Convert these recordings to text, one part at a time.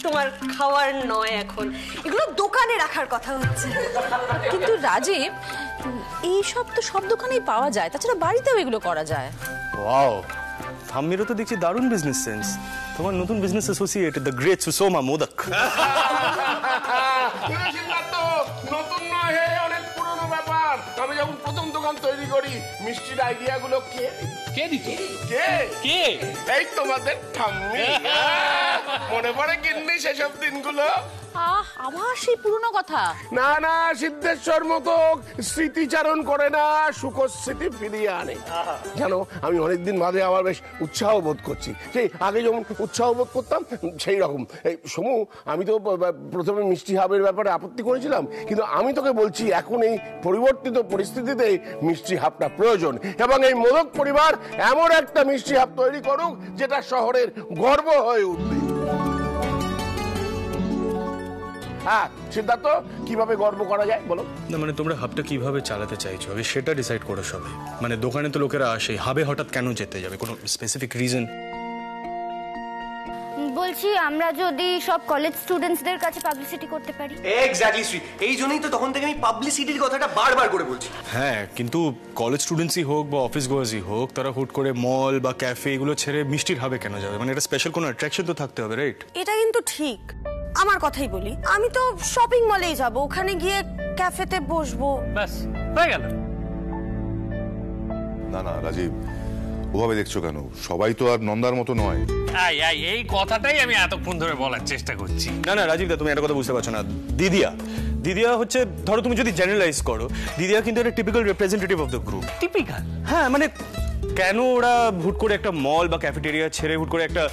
তোমার খাওয়ার নয়, এখন এগুলো দোকানে রাখার কথা হচ্ছে। কিন্তু রাজীব, এইসব তো সব দোকানেই পাওয়া যায়, তাছাড়া বাড়িতেও এগুলো করা যায়। ওয়াও, ঠাম্মিরও তো দেখছি দারুণ বিজনেস সেন্স। তোমার নতুন business associate the great Sushma modak. নতুন নয়, অনেক পুরনো ব্যাপার। আমি যখন প্রথম দোকান তৈরি করি, মিষ্টির আইডিয়া গুলো কে দিত? কে? এই তোমাদের ঠাম্মি। মনে পড়ে কিনলি সেসব দিনগুলো? আবার সেই পুরনো কথা। না না, সিদ্ধেশ্বর মতো স্মৃতিচারণ করে না, সুখস্মৃতি ফিরিয়ে আনে। জানো, আমি অনেকদিন বাদে আবার বেশ উৎসাহ বোধ করছি। সেই আগে যেমন উৎসাহ বোধ করতাম সেই রকম। এই সমু, আমি তো প্রথমে মিষ্টি হাবের ব্যাপারে আপত্তি করেছিলাম, কিন্তু আমি তোকে বলছি এখন এই পরিবর্তিত পরিস্থিতিতে মিষ্টি হাবটা প্রয়োজন, এবং এই মোদক পরিবার এমন একটা মিষ্টি হাব তৈরি করুক যেটা শহরের গর্ব হয়ে উঠবে। হ্যাঁ সিদ্ধার্থ, কিভাবে গর্ব করা যায় বলো? না মানে তোমরা হাবটা কিভাবে চালাতে চাইছো আগে সেটা ডিসাইড করো সবাই। মানে দোকানে তো লোকেরা আসে, হাবে হঠাৎ কেন যেতে যাবে? কোনো স্পেসিফিক রিজন? বলছি আমরা যদি সব কলেজ স্টুডেন্টসদের কাছে পাবলিসিটি করতে পারি। এক্স্যাক্টলি শ্রী, এই জন্যই তো তখন থেকে আমি পাবলিসিটির কথাটা বারবার করে বলছি। হ্যাঁ, কিন্তু কলেজ স্টুডেন্টসই হোক বা অফিস গোয়ার্সই হোক, তারা হুট করে মল বা ক্যাফে এগুলো ছেড়ে মিষ্টির হাবে কেন যাবে? মানে এটা স্পেশাল কোনো অ্যাট্রাকশন তো থাকতে হবে, রাইট? এটা কিন্তু ঠিক। আমার কথাই বলি, আমি তো শপিং মলেই যাব, ওখানে গিয়ে ক্যাফেতে বসবো, ব্যাস হয়ে গেল। না না রাজীব, ওভাবে দেখছো কেন? সবাই তো আর নন্দার মতো নয়। এই কথাটাই আমি এতক্ষণ ধরে বলার চেষ্টা করছি। না না রাজীব দা, তুমি একটা কথা বুঝতে পারছো না। দিদিয়া হচ্ছে, ধরো তুমি যদি জেনারেলাইজ করো, দিদিয়া কিন্তু একটা typical representative of the group. Typical? হ্যাঁ, মানে কেন ওরা হুট করে একটা মল বা ক্যাফেটেরিয়া ছেড়ে হুট করে একটা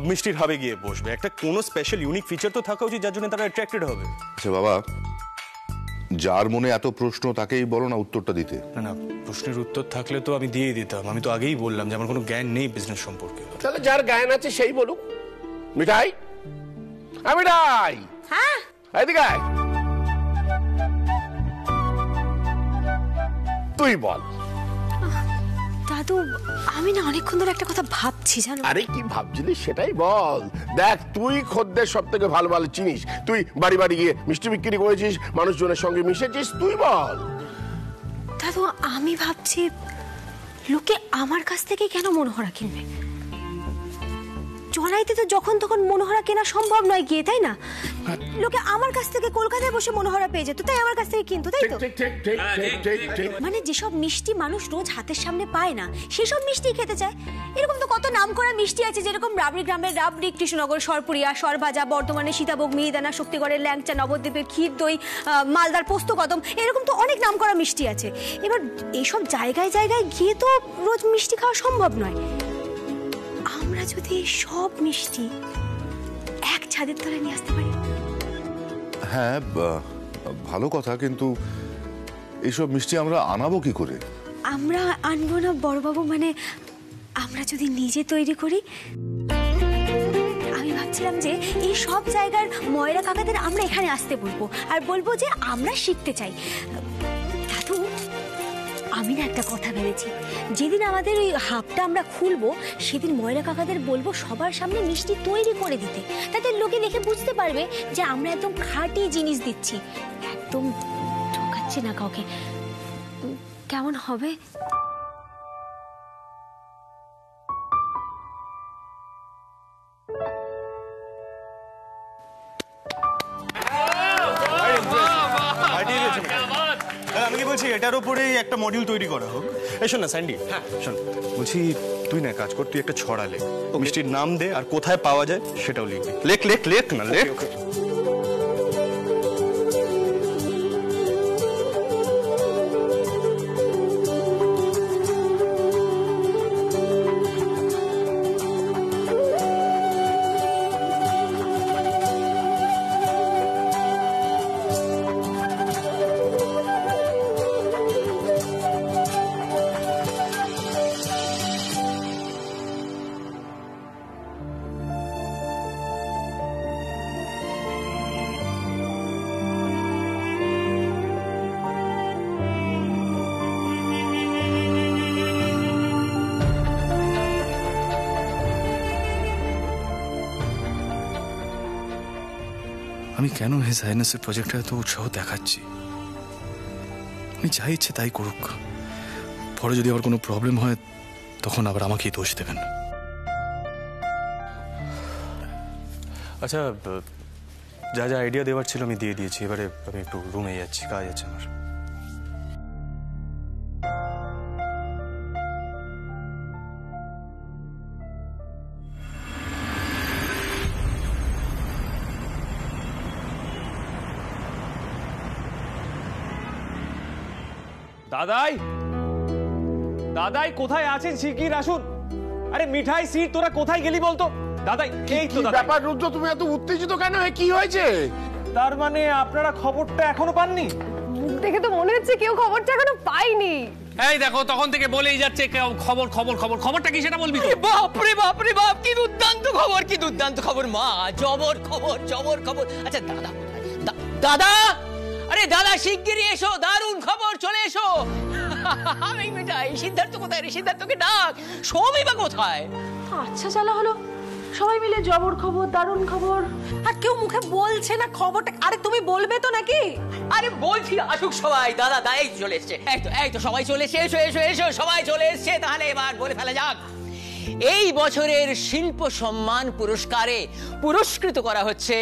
মিষ্টির হাবে গিয়ে বসবে? একটা কোনো স্পেশাল ইউনিক ফিচার তো থাকা উচিত যার জন্য তারা অ্যাট্রাক্টেড হবে। আচ্ছা বাবা, যার মনে এত প্রশ্ন তাকেই বলো না উত্তরটা দিতে। না না, প্রশ্নের উত্তর থাকলে তো আমি দিয়ে দিতাম। আমি তো আগেই বললাম যে আমার কোনো জ্ঞান নেই বিজনেস সম্পর্কে। তাহলে যার জ্ঞান আছে সেই বলুক। মিঠাই, মিঠাই, হ্যাঁ এদিকে আয়। তুই বল। দাদু, আমি না অনেকক্ষণ ধরে একটা কথা ভাবছি, জানো? আরে কি ভাবছিলি সেটাই বল। দেখ, তুই খদ্দের সব থেকে ভালো ভালো চিনিস। তুই বাড়ি বাড়ি গিয়ে মিষ্টি বিক্রি করেছিস, মানুষজনের সঙ্গে মিশেছিস, তুই বল। দাদু, আমি ভাবছি লোকে আমার কাছ থেকে কেন মনোহরা কিনবে? জলাইতে তো যখন তখন মনোহরা কেনা সম্ভব নয় গিয়ে, তাই না? লোকে আমার কাছ থেকে কলকাতায় বসে মনোহরা পেয়ে যেত, তাই আমার কাছ থেকে কিনতো, তাই তো? মানে যেসব মিষ্টি মানুষ রোজ হাতের সামনে পায় না সেসব মিষ্টি খেতে চায়। এরকম তো কত নাম করা মিষ্টি আছে, যেরকম রাবড়ি গ্রামের রাবড়ি, কৃষ্ণনগর সরপুরিয়া, সরভাজা, বর্ধমানে সীতাভোগ, মিহিদানা, শক্তিগড়ের ল্যাংচা, নবদ্বীপের ক্ষীর দই, মালদার পোস্ত কদম, এরকম তো অনেক নাম করা মিষ্টি আছে। এবার এইসব জায়গায় জায়গায় গিয়ে তো রোজ মিষ্টি খাওয়া সম্ভব নয়। আমরা যদি সব মিষ্টি এক ছাদের তলায় নিয়ে আসতে পারি। হ্যাঁ ভালো কথা, কিন্তু এইসব মিষ্টি আমরা আনাবো কি করে? আমরা আনবো না বড়বাবু, মানে আমরা যদি নিজে তৈরি করি। আমি ভাবছিলাম যে এই সব জায়গার ময়রা কাকাদের আমরা এখানে আসতে বলবো, আর বলবো যে আমরা শিখতে চাই। দাদু, আমি না একটা কথা ভেবেছি, যেদিন আমাদের ওই হাবটা আমরা খুলবো সেদিন ময়রা কাকাদের বলবো সবার সামনে মিষ্টি তৈরি করে দিতে। তাদের লোকে দেখে বুঝতে পারবে যে আমরা একদম খাঁটি জিনিস দিচ্ছি, একদম ঠকাচ্ছি না কাউকে। কেমন হবে? আমি কি বলছি, এটার উপরে একটা মডিউল তৈরি করা হোক। এই শোন না স্যান্ডি, শোন বলছি, তুই না কাজ কর, তুই একটা ছড়া লেখ, মিষ্টির নাম দে, আর কোথায় পাওয়া যায় সেটাও লিখবি। লেখ লেখ লেখ না লেখ। আমি কেন হিজ হাইনেসের প্রজেক্টে এত উৎসাহ দেখাচ্ছি? উনি যা ইচ্ছে তাই করুক, পরে যদি আবার কোনো প্রবলেম হয় তখন আবার আমাকেই দোষ দেবেন। আচ্ছা, যা যা আইডিয়া দেওয়ার ছিল আমি দিয়ে দিয়েছি, এবারে আমি একটু রুমে যাচ্ছি, কাজ আছে আমার। দাদাই, দাদাই কোথায় আছেন? শিগগির আসুন। আরে মিঠাই সিট, তোরা কোথায় গেলি বলতো? দাদাই, এই তো দাদা। ব্যাপার রুদ্র, তুমি এত উত্তেজিত কেন? কি হয়েছে? তার মানে আপনারা খবরটা এখনো পাননি? মুখ দেখে তো মনে হচ্ছে কেউ খবরটা এখনো পায়নি। এই দেখো, তখন থেকে বলেই যাচ্ছে খবর খবর খবর। খবরটা কি সেটা বলবি তো? বাপরে বাপরে বাপ, কি দুর্দান্ত খবর, কি দুর্দান্ত খবর মা, জবর খবর, জবর খবর। আচ্ছা দাদা কোথায়? দাদা, আরে দাদা শিগগিরই এসো, দারুণ খবর, চলে এসো। আমি মিঠাই, সিদ্ধার্থ কোথায় রে? সিদ্ধার্থকে ডাক। সৌমি বা কোথায়? আচ্ছা চালা হলো, সবাই মিলে জবর খবর, দারুণ খবর, আর কেউ মুখে বলছে না খবরটা। আরে তুমি বলবে তো নাকি? আরে বলছি আসুক সবাই। দাদা দা এই চলে এসছে, এই তো সবাই চলে এসছে। এসো এসো এসো, সবাই চলে এসছে। তাহলে এবার বলে ফেলা যাক, এই বছরের শিল্প সম্মান পুরস্কারে পুরস্কৃত করা হচ্ছে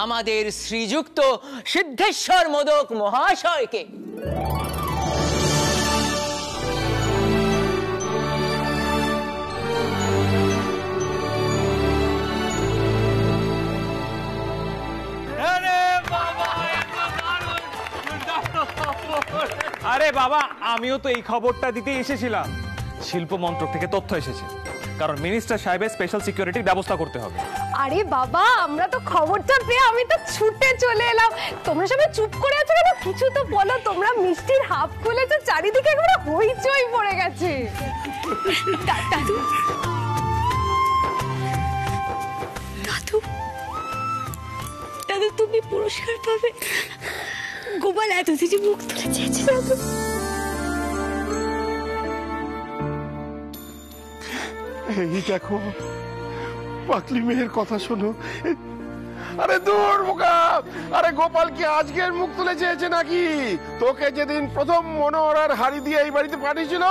আমাদের শ্রীযুক্ত সিদ্ধেশ্বর মোদক মহাশয়কে। আরে বাবা, আমিও তো এই খবরটা দিতে এসেছিলাম। শিল্প মন্ত্রক থেকে তথ্য এসেছে, কারণ মিনিস্টার সাহেবের স্পেশাল সিকিউরিটির ব্যবস্থা করতে হবে। আরে বাবা, আমরা তো খবরটা পেয়ে আমি তো ছুটে চলে এলাম। তোমরা সবাই চুপ করে আছো কেন? কিছু তো বলো। তোমরা মিষ্টির হাফ খুলেছো, চারিদিকে একবারে হইচই পড়ে গেছে। দাদু, দাদু, দাদু তুমি পুরস্কার পাবে। গোপাল এতদিনই মুখ তুলে চেয়েছে দাদু। এই দেখো, পাকলি মেয়ের কথা শোনো। আরে দূর বোকা, আরে গোপাল কি আজকের মুখ তুলে চেয়েছে নাকি? তোকে যেদিন প্রথম মনোহরার হাড়ি দিয়ে এই বাড়িতে পাঠিয়েছিল,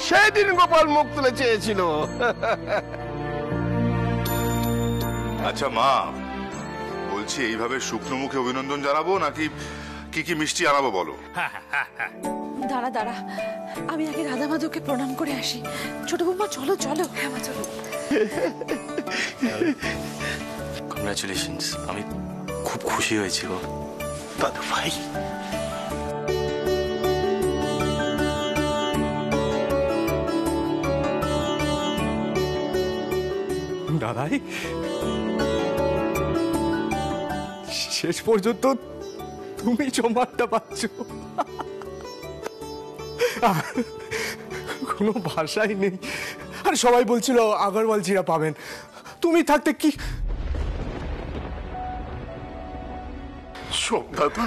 সেই দিন গোপাল মুখ তুলে চেয়েছিল। আচ্ছা মা, বলছি এইভাবে শুকনো মুখে অভিনন্দন জানাবো নাকি কি কি মিষ্টি আনাবো বলো? দাঁড়া দাঁড়া, আমি আগে রাধা মাধবকে প্রণাম করে আসি। ছোট বৌমা চলো চলো। হ্যাঁ মা চলো। কংগ্রাচুলেশনস, আমি খুব খুশি হয়েছি গো দাদু ভাই। দাদাই, শেষ পর্যন্ত তুমি চমারটা পাচ্ছ। কোনো ভাষাই নেই। আর সবাই বলছিল আগরওয়াল জিরা পাবেন, তুমি থাকতে কি। সব দাদা,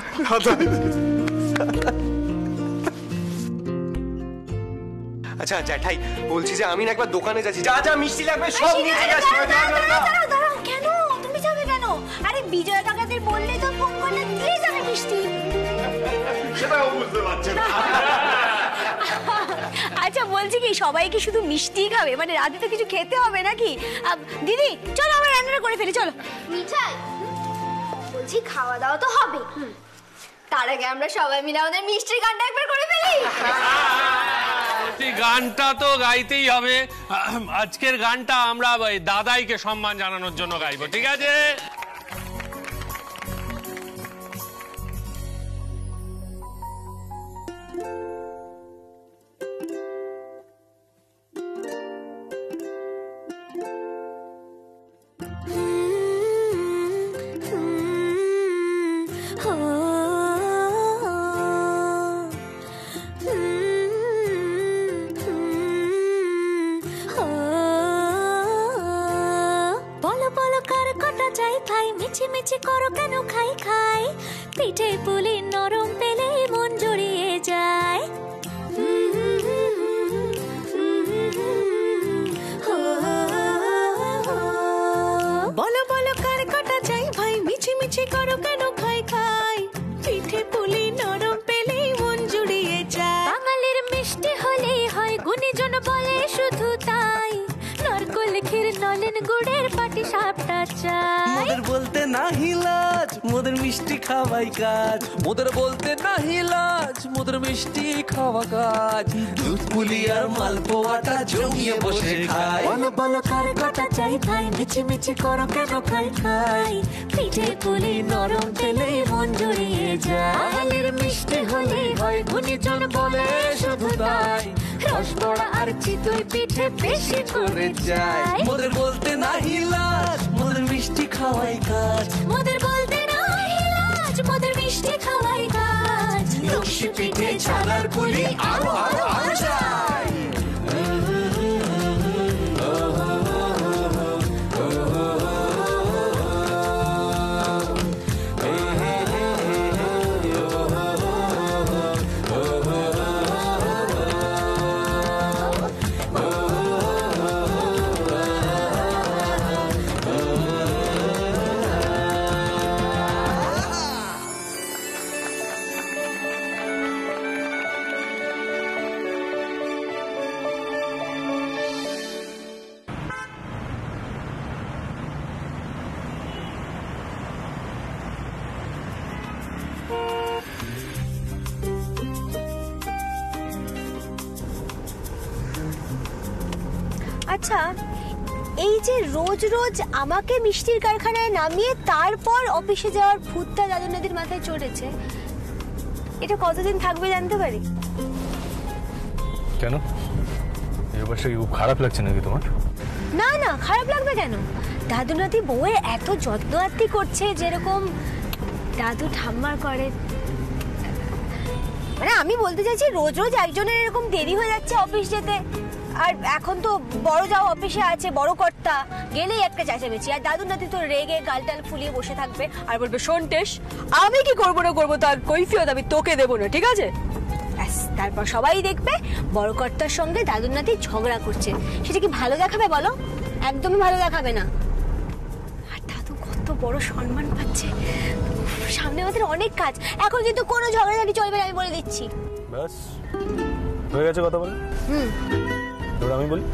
আচ্ছা জ্যাঠাই, বলছি যে আমি না একবার দোকানে যাচ্ছি, যা যা মিষ্টি লাগবে সব নিয়ে চলে আসছি। দাঁড়াও, কেন তুমি যাবে কেন? আরে বিজয় কাকাদের বললে তো ফোন করলে দিয়ে যাবে মিষ্টি। সেটাও বুঝতে পারছেন না। আচ্ছা বলছি কি, সবাই কি শুধু মিষ্টি খাবে? মানে রাতে তো কিছু খেতে হবে নাকি? দিদি চলো আমরা রান্নাটা করে ফেলি, চলো। মিঠাই, বলছি খাওয়া দাওয়া তো হবে, তার আগে আমরা সবাই মিলে আমাদের মিষ্টির গানটা একবার করে ফেলি। গানটা তো গাইতেই হবে। আজকের গানটা আমরা দাদাইকে সম্মান জানানোর জন্য গাইবো, ঠিক আছে? মিছি করো কেন খাই খাই, পিঠে পুলি নরম পেলে মন জড়িয়ে যায়। বলো বলো কার কাটা চাই ভাই, মিছি মিছি করো কেন খাই নাহি লাজ মোদের মিষ্টি খাওয়াই কাজ মোদের বলতে নাহি লাজ মোদের মিষ্টি খাওয়া কাজ দুধ পুলি আর মালপোয়াটা জমিয়ে বসে খায় বলো বলো কার কটা চাই ভাই মিছি মিছি করো কেন খাই খাই পিঠে পুলি নরম তেলে মন জড়িয়ে যায় আলের মিষ্টি হলে হয় গুণীজন বলে শুধু তাই রসবড়া আর চিতই পিঠে বেশি করে যায় মোদের বলতে নাহি লাজ মোদের মিষ্টি খাওয়াই কাজ মোদের বলতে নাহি লাজ মোদের মিষ্টি খাওয়াই কাজ লক্ষ্মী পিঠে ছানার পুলি আরো আরো আরো চাই আচ্ছা, এই যে রোজ রোজ আমাকে মিষ্টির কারখানায় নামিয়ে তারপর অফিসে যাওয়ার ভূতটা দাদু নদীর মাথায় চড়েছে, এটা কতদিন থাকবে জানতে পারি? কেন, এই অবস্থা খুব খারাপ লাগছে নাকি তোমার? না না, খারাপ লাগবে কেন? দাদু নদী বউয়ের এত যত্ন আত্তি করছে যেরকম দাদু ঠাম্মার করে। মানে আমি বলতে চাইছি, রোজ রোজ একজনের এরকম দেরি হয়ে যাচ্ছে অফিস যেতে, আর এখন তো বড় যাও অফিসে আছে, বড় কর্তা, গেলেই একটা চেঁচামেচি, আর দাদু নাতি তো রেগে গালটাল ফুলিয়ে বসে থাকবে আর বলবে, শোন টেস, আমি কি করবো না করবো তার কৈফিয়ত আমি তোকে দেবো না, ঠিক আছে? ব্যাস, তারপর সবাই দেখবে বড় কর্তার সঙ্গে দাদু নাতি ঝগড়া করছে। সেটা কি ভালো দেখাবে বলো? একদমই ভালো দেখাবে না। আর দাদু কত বড় সম্মান পাচ্ছে, সামনে আমাদের অনেক কাজ, এখন কিন্তু কোনো ঝগড়াঝাটি চলবে না, আমি বলে দিচ্ছি। ব্যাস হয়ে গেছে কথা বলে। এবার আমি বলি,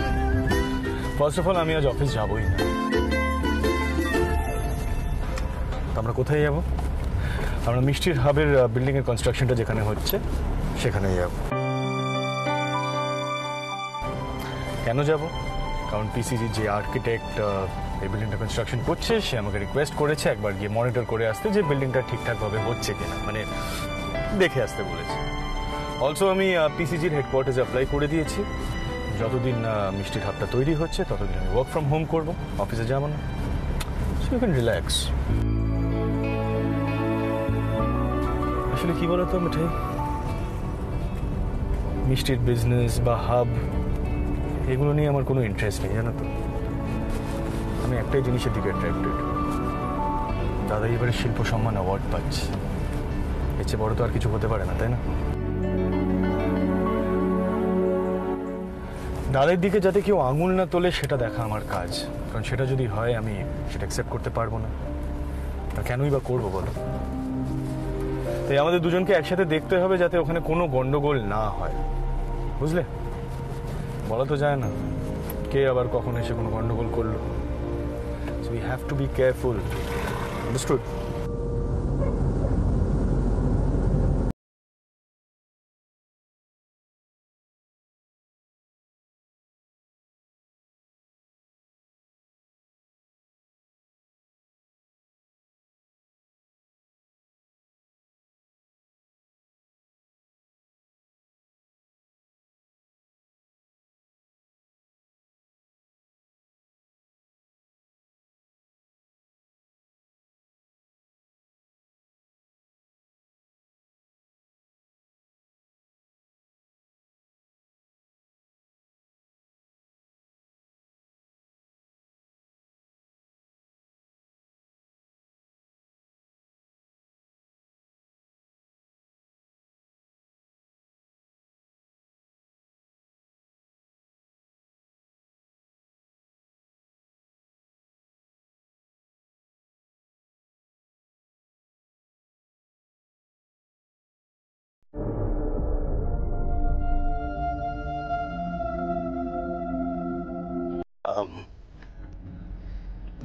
ফার্স্ট অফ অল আমি আজ অফিস যাবই না। আমরা কোথায় যাব? আমরা মিষ্টির হাবের বিল্ডিং এর কনস্ট্রাকশনটা যেখানে হচ্ছে সেখানেই যাব। কেন যাব? কারণ পিসিজি যে আর্কিটেক্ট এই বিল্ডিংটা কনস্ট্রাকশন করছে, সে আমাকে রিকোয়েস্ট করেছে একবার গিয়ে মনিটর করে আসতে যে বিল্ডিংটা ঠিকঠাকভাবে হচ্ছে কিনা, মানে দেখে আসতে বলেছে। অলসো আমি পিসিজির হেডকোয়ার্টার্সে অ্যাপ্লাই করে দিয়েছি, যতদিন মিষ্টির হাবটা তৈরি হচ্ছে ততদিন আমি ওয়ার্ক ফ্রম হোম করবো, অফিসে যাবো না, সো ইউ ক্যান রিল্যাক্স। আসলে কি বলতো মিঠাই, মিষ্টির বিজনেস বা হাব এগুলো নিয়ে আমার কোনো ইন্টারেস্ট নেই, জানো তো। আমি একটাই জিনিসের দিকে অ্যাট্রাক্টেড, দাদা এবারে শিল্প সম্মান অ্যাওয়ার্ড পাচ্ছে, এর চেয়ে বড় তো আর কিছু হতে পারে না, তাই না? দাদার দিকে যাতে কেউ আঙুল না তোলে সেটা দেখা আমার কাজ, কারণ সেটা যদি হয় আমি সেটা অ্যাকসেপ্ট করতে পারবো না, আর কেনই বা করবো বলো? তাই আমাদের দুজনকে একসাথে দেখতে হবে যাতে ওখানে কোনো গন্ডগোল না হয়, বুঝলে? বলা তো যায় না কে আবার কখন এসে কোনো গন্ডগোল করলো, so we have to be careful, understood?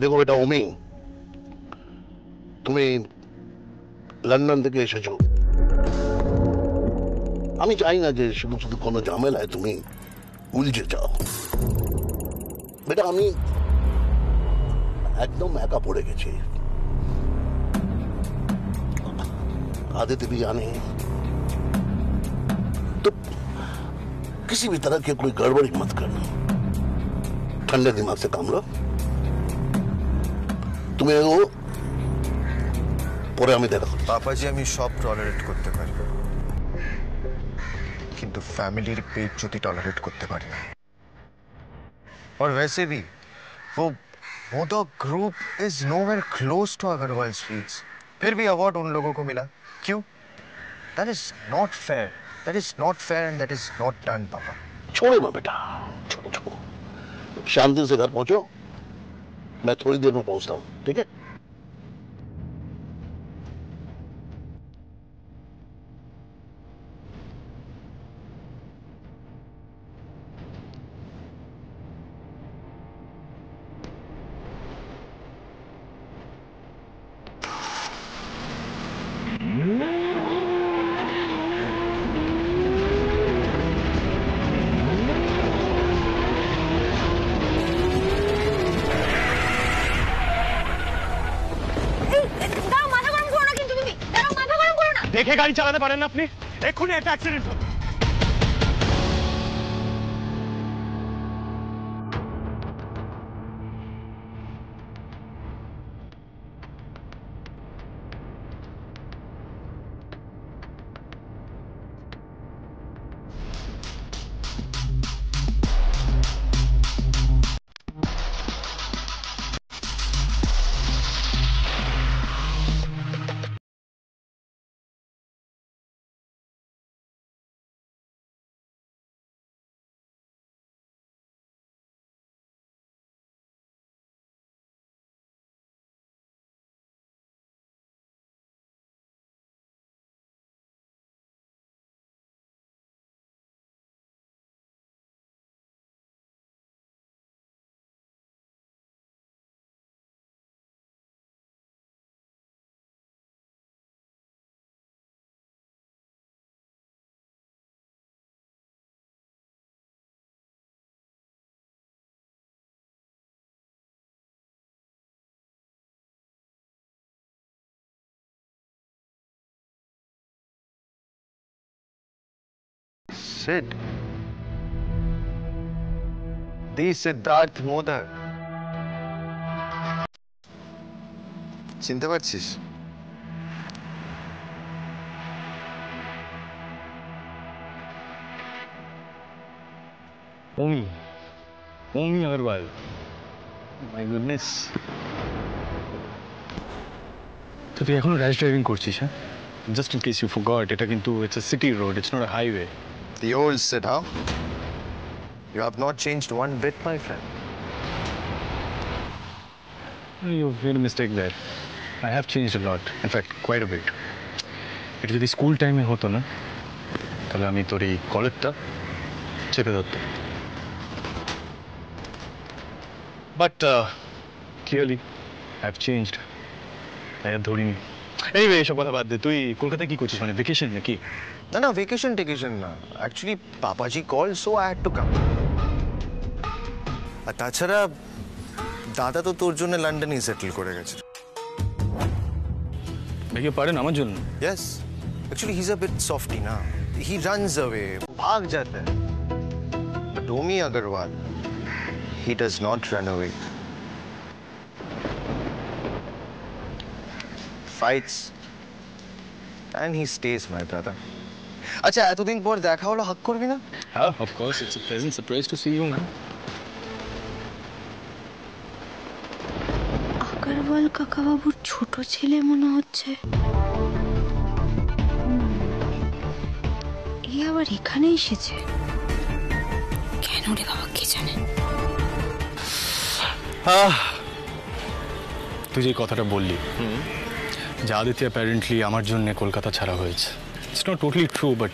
দেখো, এটা অমি, তুমি লন্ডন থেকে এসেছো, আমি চাই না যে শুধু শুধু কোনো ঝামেলায় তুমি উলঝে যাও। বেটা আমি एकदम एका पड़े गए। आदित्य भी जाने तो किसी भी तरह की कोई गड़बड़ी मत करना, ठंडे दिमाग से काम लो। तुम्हें वो পরে আমি দেখা করব। পাপাজি আমি সব টলারেট করতে পারি, কিন্তু ফ্যামিলির বেইজ্জতি টলারেট করতে পারি না। और वैसे भी वो तो group is nowhere close to Agarwal sweets, फिर भी अवार्ड उन लोगों को मिला, क्यों? That is not fair, that is not fair and that is not done. पापा छोड़ो ना बेटा, छोड़ो छोड़ो, शांति से घर पहुंचो, मैं थोड़ी देर में पहुंचता हूँ, ठीक है? দেখে গাড়ি চালাতে পারেন না আপনি? এক্ষুনি একটা অ্যাক্সিডেন্ট হবে। Sid, the Siddharth Modak, চিনতে পারছিস? Omi Agarwal. My goodness. তো তুই এখনো র্যাশ ড্রাইভিং করছিস? হ্যাঁ, just in case you forgot, এটা কিন্তু it's a city road, it's not a highway. The old Sid, huh? You have not changed one bit, my friend. You've made a mistake there. I have changed a lot. In fact, quite a bit. এটা যদি school টাইমে হতো না, তাহলে আমি তোর এই কলেজটা চেপে ধরতাম। But clearly, I've changed. I have ধরিনি। Anyway, এসব কথা বাদ দে। তুই কলকাতায় কি করছিস? মানে ভেকেশন নাকি? না ভেকেশন না, অ্যাকচুয়ালি পাপাজি call, so I had to come. আর তাছাড়া দাদা তো তোর জন্য লন্ডনেই সেটেল করে গেছে। দেখে পারেন আমার জন্য? Yes, actually he's a bit softy na. He runs away, भाग जाता है. But Omi Agarwal, he does not run away. Fights and he stays, my brother. আচ্ছা, এতদিন পর দেখা হলো, হাগ করবি না? হ্যাঁ, of course, it's a pleasant surprise to see you, man. Agarwal কাকাবাবুর ছোট ছেলে মনে হচ্ছে। এ আবার এখানে এসেছে কেন রে বাবা, কে জানে। তুই যে কথাটা বললি যে আদিত্য অ্যাপারেন্টলি আমার জন্য কলকাতা ছাড়া হয়েছে, it's not totally true but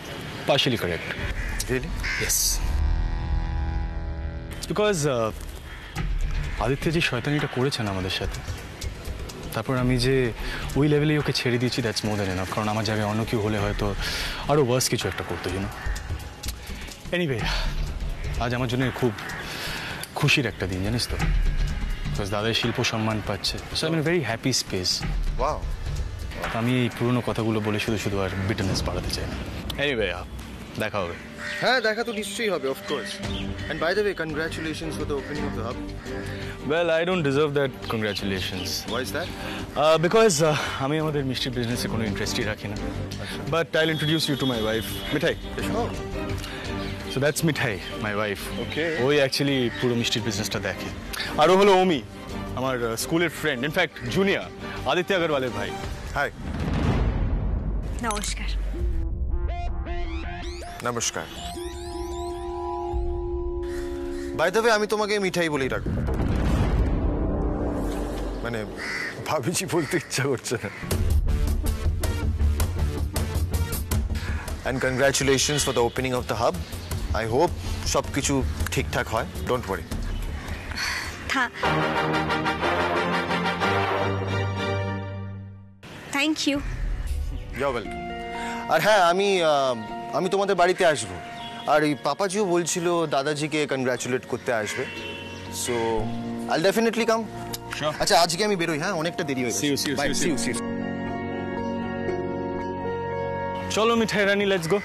partially correct. Really? Yes, because Aditya যে শয়তানিটা করেছেন আমাদের সাথে, তারপর আমি যে ওই লেভেলে ওকে ছেড়ে দিয়েছি দ্যাটস মোর দ্যান এনাফ, কারণ আমার জায়গায় অন্য কেউ হলে হয়তো আরও ওয়ার্স কিছু একটা করতো, ইউনো। এনিওয়ে, আজ আমার জন্য খুব খুশির একটা দিন, জানিস তো, বিকজ দাদাই শিল্প সম্মান পাচ্ছে, so I am very happy space. Wow. আমি এই পুরনো কথাগুলো বলে শুধু শুধু আর বিটারনেস বাড়াতে চাই না। এনিওয়ে, দেখা হবে। হ্যাঁ, দেখা তো নিশ্চয়ই হবে, of course. And by the way, congratulations for the opening of the hub. Well, I don't deserve that congratulations. Why is that? Because আমি আমাদের মিষ্টির বিজনেসে কোনো ইন্টারেস্টই রাখি না। But I'll introduce you to my wife, Mithai. So that's Mithai, my wife. Okay. ওই actually পুরো মিষ্টির বিজনেসটা দেখে। আর ও হলো ওমি, আমার স্কুলের ফ্রেন্ড, ইনফ্যাক্ট জুনিয়র, আদিত্য আগরওয়ালের ভাই। হাই। নমস্কার। নমস্কার। বাই দ্য ওয়ে, আমি তোমাকে মিঠাই বলেই রাখবো, মানে ভাবিছি বলতে ইচ্ছা করছে না। And congratulations for the opening of the hub. I hope সব কিছু ঠিকঠাক হয়, don't worry. Thank you. You are welcome. আর হ্যাঁ, আমি তোমাদের বাড়িতে আসবো, আর এই পাপাজিও বলছিল দাদাজিকে কনগ্রাচুলেট করতে আসবে, সো আইল ডেফিনেটলি কাম। আচ্ছা, আজকে আমি বেরোই, হ্যাঁ, অনেকটা দেরি হয়ে গেছে। চলো মিঠাই রানী, লেটস গো।